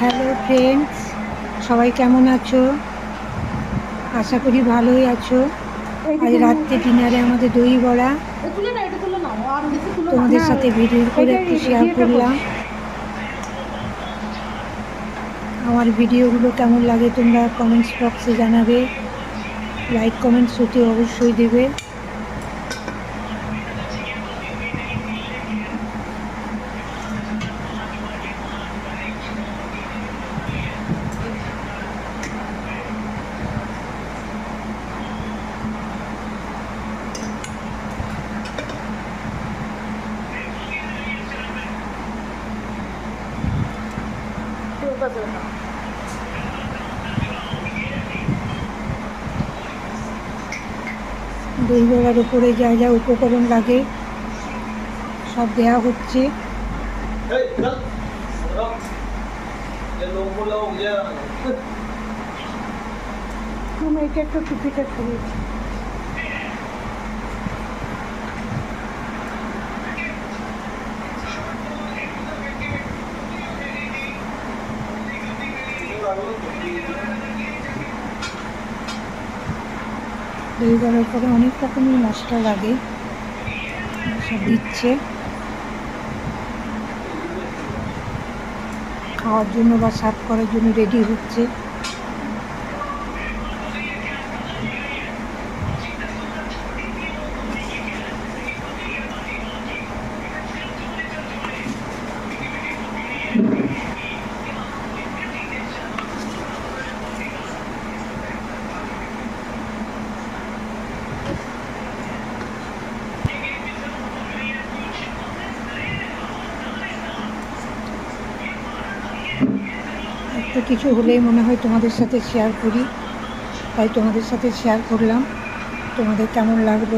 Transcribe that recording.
Hello friends, সবাই কেমন আছো? আশা করি ভালোই আছো। আজ রাত্রে ডিনারে আমাদের দই বড়া তোমাদের সাথে ভিডিও করে একটু শেয়ার করলাম। আমার ভিডিওগুলো কেমন লাগে তোমরা কমেন্টস বক্সে জানাবে, লাইক কমেন্টস অতি অবশ্যই দেবে। দই বড়ার উপরে যা যা উপকরণ লাগে সব দেওয়া হচ্ছে। তুমি এটা একটু টুপিটা খুলে দই বড়ার পরে অনেক রকমের মশলা লাগে, সব দিচ্ছে খাওয়ার জন্য বা সার্ভ করার জন্য রেডি হচ্ছে। একটা কিছু হলেই মনে হয় তোমাদের সাথে শেয়ার করি, তাই তোমাদের সাথে শেয়ার করলাম। তোমাদের কেমন লাগলো